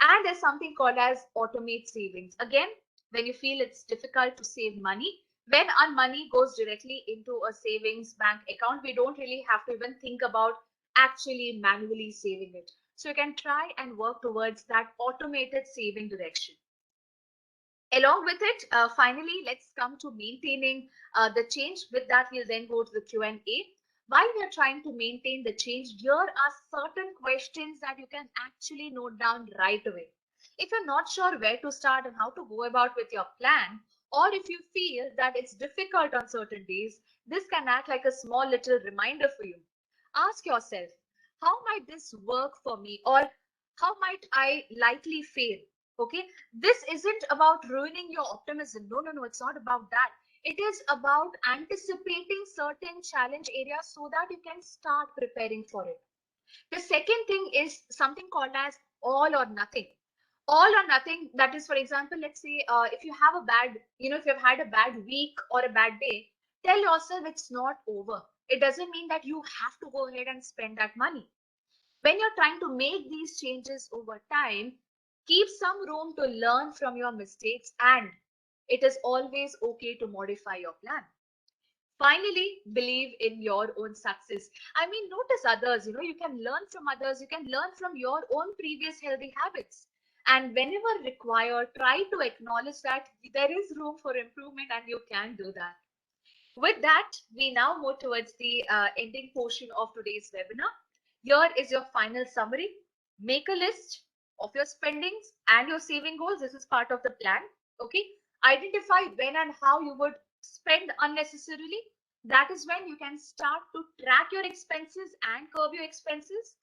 S1: And there's something called as automate savings. Again, when you feel it's difficult to save money, When our money goes directly into a savings bank account, we don't really have to even think about actually manually saving it. So you can try and work towards that automated saving direction. Along with it, finally, let's come to maintaining the change. With that, we'll then go to the Q&A. While we are trying to maintain the change, here are certain questions that you can actually note down right away. If you're not sure where to start and how to go about with your plan, or if you feel that it's difficult on certain days, this can act like a small little reminder for you. Ask yourself, how might this work for me, or how might I likely fail? Okay, this isn't about ruining your optimism. No, no, no, it's not about that. It is about anticipating certain challenge areas so that you can start preparing for it. The second thing is something called as all or nothing. All or nothing, that is, for example, let's say if you have a bad, if you've had a bad week or a bad day, tell yourself it's not over. It doesn't mean that you have to go ahead and spend that money. When you're trying to make these changes over time, keep some room to learn from your mistakes, and it is always okay to modify your plan. Finally, believe in your own success. I mean, notice others, you can learn from others, you can learn from your own previous healthy habits. And whenever required, try to acknowledge that there is room for improvement and you can do that. With that, we now move towards the ending portion of today's webinar. Here is your final summary. Make a list of your spendings and your saving goals. This is part of the plan. Okay. Identify when and how you would spend unnecessarily. That is when you can start to track your expenses and curb your expenses.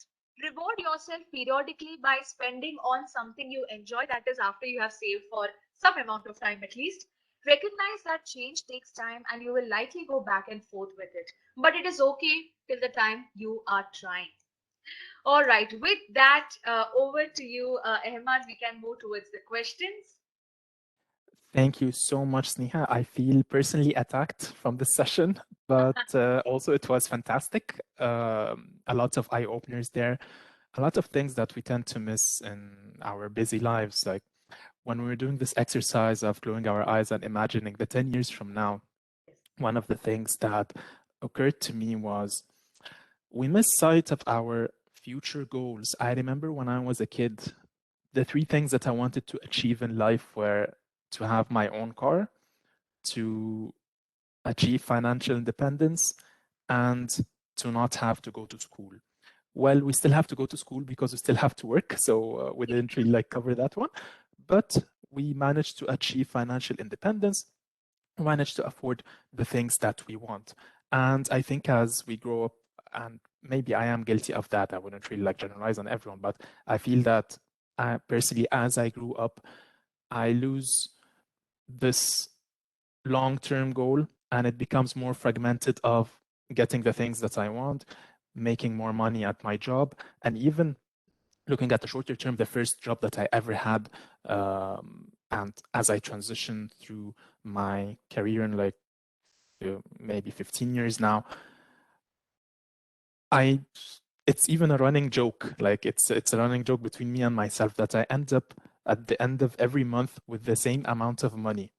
S1: Reward yourself periodically by spending on something you enjoy. That is after you have saved for some amount of time at least. Recognize that change takes time and you will likely go back and forth with it. But it is okay till the time you are trying. All right, with that, over to you, Ahmad. We can move towards the questions.
S2: Thank you so much, Sneha. I feel personally attacked from this session, but also it was fantastic. A lot of eye openers there, a lot of things that we tend to miss in our busy lives. Like when we were doing this exercise of closing our eyes and imagining the 10 years from now, one of the things that occurred to me was we miss sight of our future goals. I remember when I was a kid, the three things that I wanted to achieve in life were to have my own car, to achieve financial independence, and to not have to go to school. Well, we still have to go to school because we still have to work, so we didn't really like cover that one. But we managed to achieve financial independence, manage to afford the things that we want. And I think as we grow up, and maybe I am guilty of that, I wouldn't really like generalize on everyone, but I feel that personally, as I grew up, I lose this long-term goal and it becomes more fragmented of getting the things that I want, making more money at my job, and even looking at the shorter term, the first job that I ever had, and as I transition through my career in like maybe 15 years now, I it's even a running joke. Like it's a running joke between me and myself that I end up at the end of every month with the same amount of money,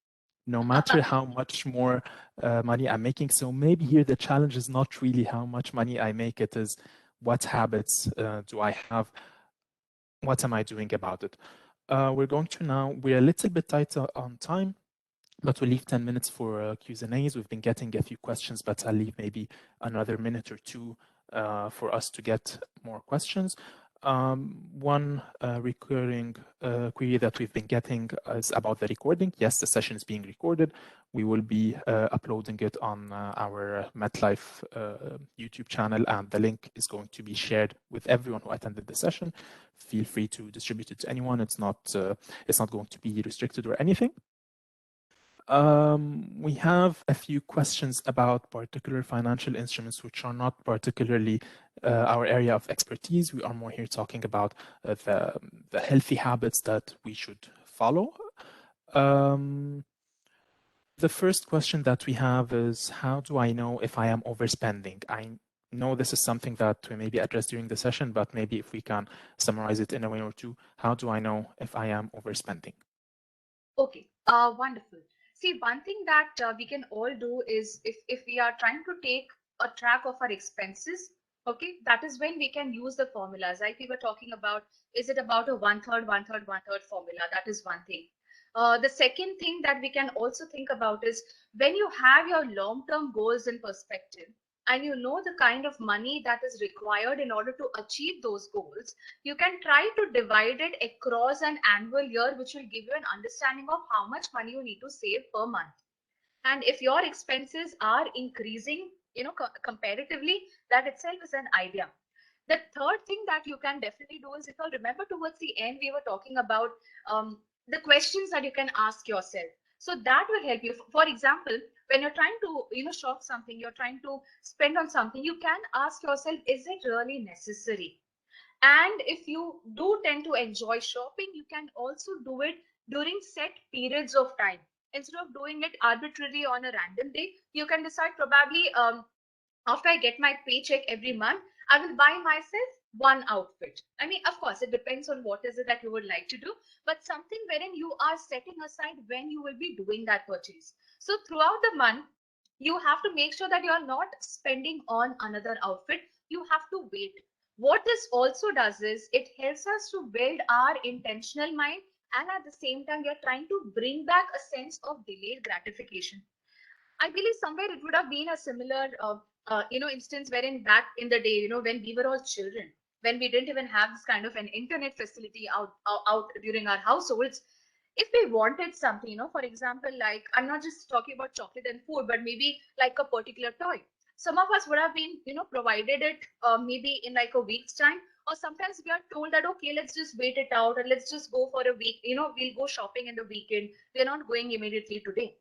S2: no matter how much more money I'm making. So maybe here the challenge is not really how much money I make, it is what habits do I have? What am I doing about it? We're a little bit tight on time, but we'll leave 10 minutes for Q's and A's. We've been getting a few questions, but I'll leave maybe another minute or two for us to get more questions. One recurring query that we've been getting is about the recording. Yes, the session is being recorded. We will be uploading it on our MetLife YouTube channel, and the link is going to be shared with everyone who attended the session. Feel free to distribute it to anyone. It's not going to be restricted or anything. We have a few questions about particular financial instruments which are not particularly our area of expertise. We are more here talking about the healthy habits that we should follow. The first question that we have is, how do I know if I am overspending? I know this is something that we maybe addressed during the session, but maybe if we can summarize it in a way or two, how do I know if I am overspending?
S1: Okay, wonderful. See, one thing that we can all do is if we are trying to take a track of our expenses, okay, that is when we can use the formulas. Like we were talking about, is it about a one third, one third, one third formula? That is one thing. The second thing that we can also think about is when you have your long-term goals in perspective and you know the kind of money that is required in order to achieve those goals, you can try to divide it across an annual year, which will give you an understanding of how much money you need to save per month. And if your expenses are increasing, comparatively, that itself is an idea. The third thing that you can definitely do is, if you'll remember towards the end, we were talking about the questions that you can ask yourself. So that will help you. For example, when you're trying to, shop something, you're trying to spend on something, you can ask yourself, is it really necessary? And if you do tend to enjoy shopping, you can also do it during set periods of time. Instead of doing it arbitrarily on a random day, you can decide probably after I get my paycheck every month, I will buy myself one outfit. I mean, of course, it depends on what is it that you would like to do, but something wherein you are setting aside when you will be doing that purchase. So throughout the month, you have to make sure that you are not spending on another outfit. You have to wait. What this also does is it helps us to build our intentional mind, and at the same time, we are trying to bring back a sense of delayed gratification. I believe somewhere it would have been a similar, instance wherein back in the day, when we were all children, when we didn't even have this kind of an internet facility out during our households, if we wanted something, for example, like I'm not just talking about chocolate and food, but maybe like a particular toy. Some of us would have been, provided it maybe in like a week's time, or sometimes we are told that okay, let's just wait it out and let's just go for a week. We'll go shopping in the weekend. We're not going immediately today.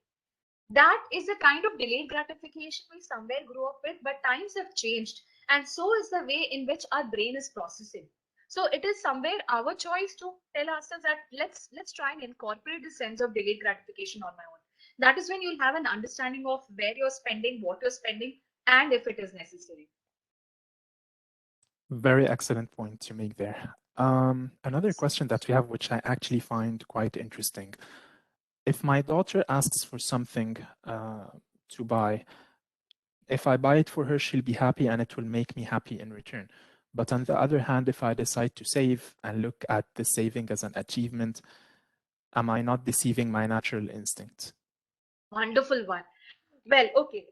S1: That is a kind of delayed gratification we somewhere grew up with, but times have changed, and so is the way in which our brain is processing. So it is somewhere our choice to tell ourselves that let's try and incorporate the sense of delayed gratification on my own. That is when you'll have an understanding of where you're spending, what you're spending, and if it is necessary.
S2: Very excellent point you make there. Another question that we have, which I actually find quite interesting. If my daughter asks for something to buy, if I buy it for her, she'll be happy and it will make me happy in return. But on the other hand, if I decide to save and look at the saving as an achievement, am I not deceiving my natural instinct?
S1: Wonderful one. Well, okay.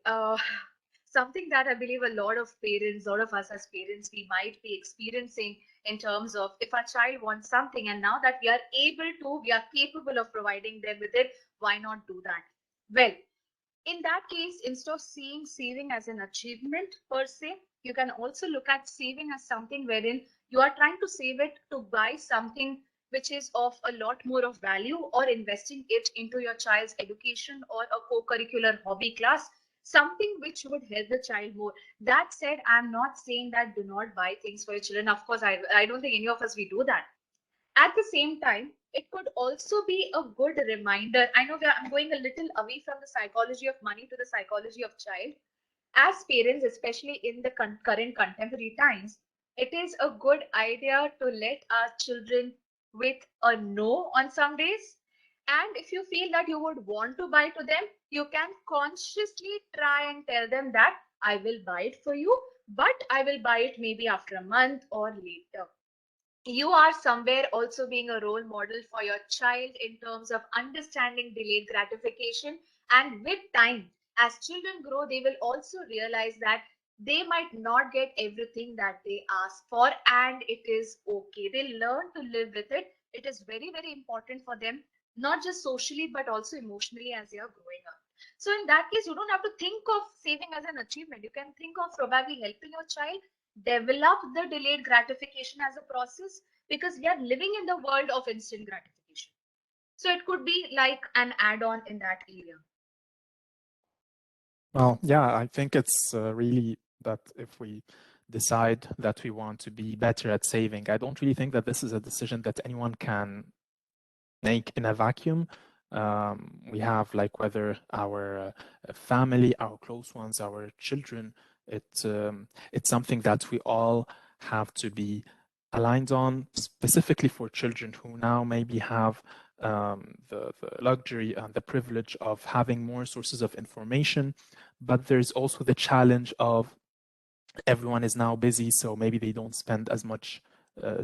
S1: Something that I believe a lot of parents, a lot of us as parents, we might be experiencing in terms of if our child wants something and now that we are able to, we are capable of providing them with it, why not do that? Well, in that case, instead of seeing saving as an achievement per se, you can also look at saving as something wherein you are trying to save it to buy something which is of a lot more of value, or investing it into your child's education or a co-curricular hobby class, something which would help the child more. That said, I'm not saying that do not buy things for your children. Of course, I don't think any of us we do that. At the same time, it could also be a good reminder. I know I'm going a little away from the psychology of money to the psychology of child. As parents, especially in the current contemporary times, it is a good idea to let our children with a no on some days. And if you feel that you would want to buy to them, you can consciously try and tell them that I will buy it for you, but I will buy it maybe after a month or later. You are somewhere also being a role model for your child in terms of understanding delayed gratification. And with time, as children grow, they will also realize that they might not get everything that they ask for, and it is okay. They learn to live with it. It is very, very important for them, not just socially, but also emotionally as they are growing up. So, in that case, you don't have to think of saving as an achievement. You can think of probably helping your child develop the delayed gratification as a process, because we are living in the world of instant gratification. So it could be like an add-on in that area.
S2: Well, yeah, I think it's really that if we decide that we want to be better at saving, I don't really think that this is a decision that anyone can make in a vacuum. We have like whether our family, our close ones, our children, it's something that we all have to be aligned on, specifically for children who now maybe have the luxury and the privilege of having more sources of information, but there's also the challenge of everyone is now busy, so maybe they don't spend as much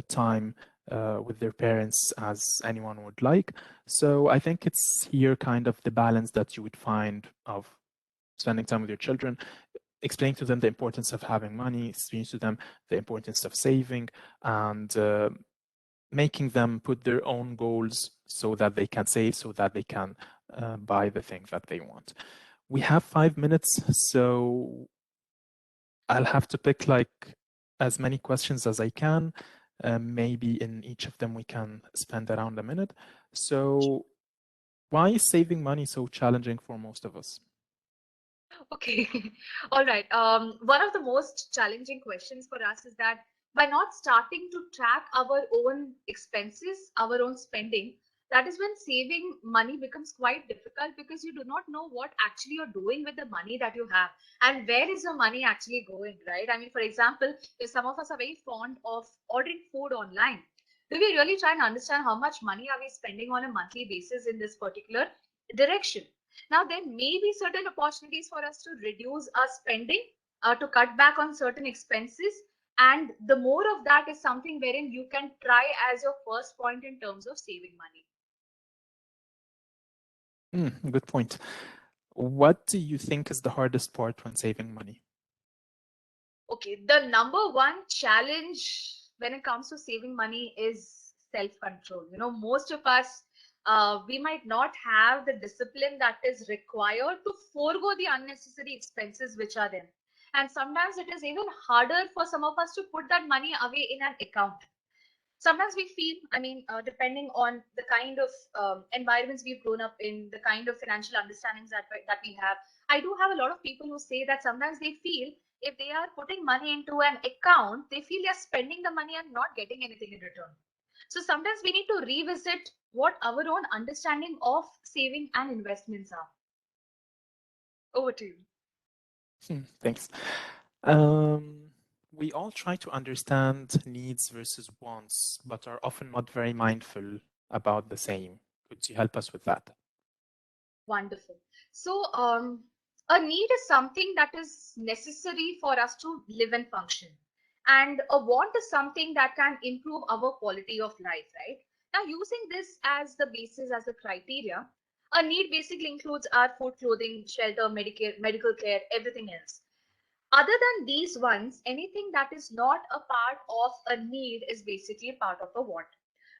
S2: time with their parents as anyone would like. So I think it's here kind of the balance that you would find of spending time with your children, explain to them the importance of having money, explain to them the importance of saving, and making them put their own goals so that they can save, so that they can buy the thing that they want. We have 5 minutes, so I'll have to pick like as many questions as I can. Maybe in each of them we can spend around a minute. So, why is saving money so challenging for most of us?
S1: Okay. All right. One of the most challenging questions for us is that by not starting to track our own expenses, our own spending, that is when saving money becomes quite difficult because you do not know what actually you're doing with the money that you have and where is your money actually going, right? I mean, for example, if some of us are very fond of ordering food online, do we really try and understand how much money are we spending on a monthly basis in this particular direction? Now, there may be certain opportunities for us to reduce our spending, to cut back on certain expenses. And the more of that is something wherein you can try as your first point in terms of saving money.
S2: Good point. What do you think is the hardest part when saving money?
S1: Okay, the number one challenge when it comes to saving money is self-control. You know, most of us, we might not have the discipline that is required to forego the unnecessary expenses which are there. And sometimes it is even harder for some of us to put that money away in an account. Sometimes we feel, I mean, depending on the kind of environments we've grown up in, the kind of financial understandings that we have, I do have a lot of people who say that sometimes they feel if they are putting money into an account, they feel they're spending the money and not getting anything in return. So sometimes we need to revisit what our own understanding of saving and investments are. Over to you.
S2: Thanks. Um, we all try to understand needs versus wants, but are often not very mindful about the same. Could you help us with that?
S1: Wonderful. So, a need is something that is necessary for us to live and function. And a want is something that can improve our quality of life, right? Now, using this as the basis, as the criteria, a need basically includes our food, clothing, shelter, medical care, everything else. Other than these ones, anything that is not a part of a need is basically a part of a want.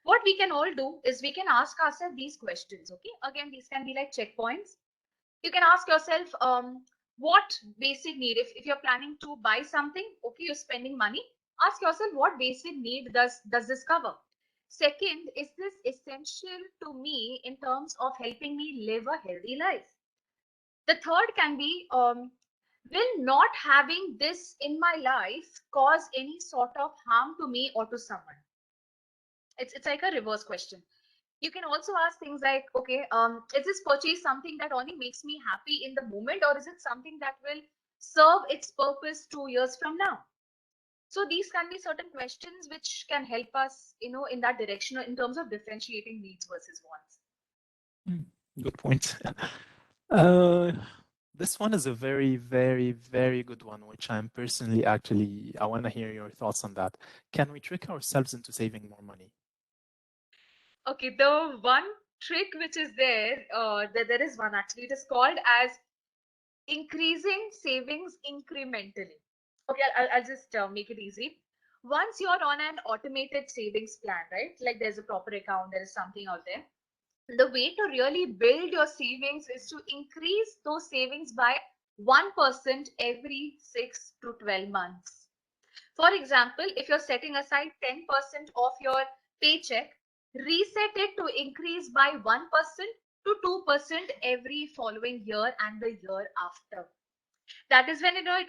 S1: What we can all do is we can ask ourselves these questions. Okay, again, these can be like checkpoints. You can ask yourself, what basic need, if you're planning to buy something, okay, you're spending money, ask yourself what basic need does this cover. Second, is this essential to me in terms of helping me live a healthy life? The third can be, will not having this in my life cause any sort of harm to me or to someone? It's like a reverse question. You can also ask things like, okay, is this purchase something that only makes me happy in the moment, or is it something that will serve its purpose 2 years from now? So these can be certain questions which can help us, you know, in that direction in terms of differentiating needs versus wants.
S2: Mm, Good point. Uh, this one is a very, very, very good one, which I'm personally actually, I want to hear your thoughts on that. Can we trick ourselves into saving more money?
S1: Okay, the one trick which is there, there is one actually. It is called as increasing savings incrementally. Okay, I'll just make it easy. Once you're on an automated savings plan, right? Like there's a proper account, there is something out there. The way to really build your savings is to increase those savings by 1% every 6 to 12 months. For example, if you're setting aside 10% of your paycheck, reset it to increase by 1% to 2% every following year and the year after. That is when, you know,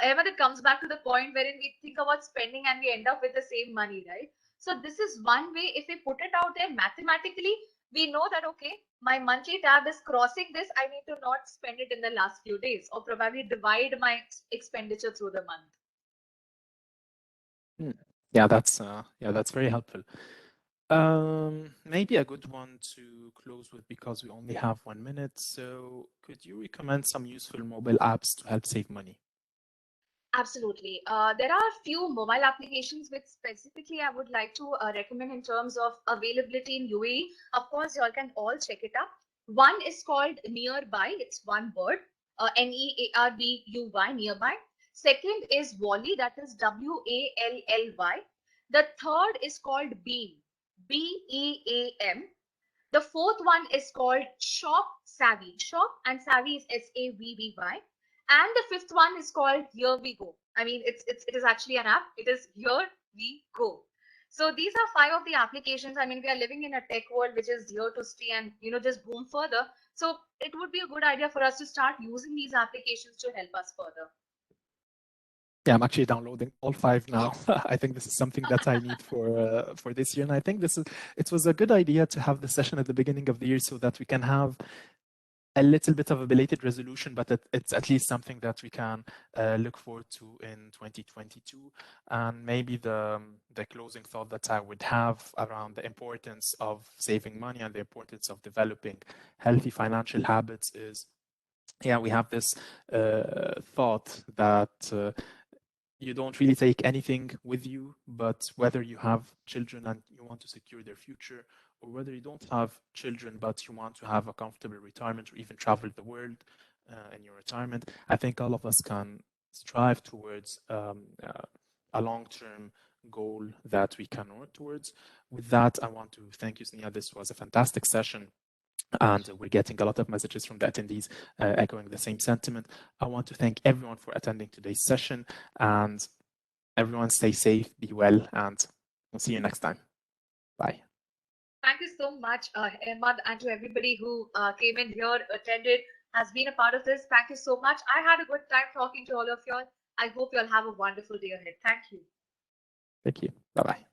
S1: ever it comes back to the point wherein we think about spending and we end up with the same money, right? So this is one way. If we put it out there mathematically, we know that, okay, my monthly tab is crossing this, I need to not spend it in the last few days, or probably divide my expenditure through the month.
S2: Mm. Yeah, that's very helpful. Maybe a good one to close with because we only have 1 minute. So, could you recommend some useful mobile apps to help save money?
S1: Absolutely. There are a few mobile applications which specifically I would like to recommend in terms of availability in UAE. Of course, you all can all check it up. One is called Nearby. It's one word, Nearbuy, Nearby. Second is Wally, that is Wally. The third is called Beam, Beam. The fourth one is called Shop Savvy. Shop and Savvy is Savvy. And the fifth one is called Here We Go. I mean, it is actually an app. It is Here We Go. So these are five of the applications. I mean, we are living in a tech world which is here to stay and just boom further. So it would be a good idea for us to start using these applications to help us further.
S2: Yeah, I'm actually downloading all five now. I think this is something that I need for this year, and I think it was a good idea to have the session at the beginning of the year so that we can have a little bit of a belated resolution, but it's at least something that we can look forward to in 2022. And maybe the closing thought that I would have around the importance of saving money and the importance of developing healthy financial habits is, yeah, we have this thought that you don't really take anything with you, but whether you have children and you want to secure their future, or whether you don't have children but you want to have a comfortable retirement or even travel the world in your retirement, I think all of us can strive towards a long-term goal that we can work towards. With that, I want to thank you, Sneha. This was a fantastic session. And we're getting a lot of messages from the attendees echoing the same sentiment. I want to thank everyone for attending today's session, and everyone stay safe, be well, and we'll see you next time. Bye.
S1: Thank you so much, Ahmad, and to everybody who came in here, attended, has been a part of this. Thank you so much. I had a good time talking to all of y'all. I hope you all have a wonderful day ahead. Thank you.
S2: Thank you. Bye bye.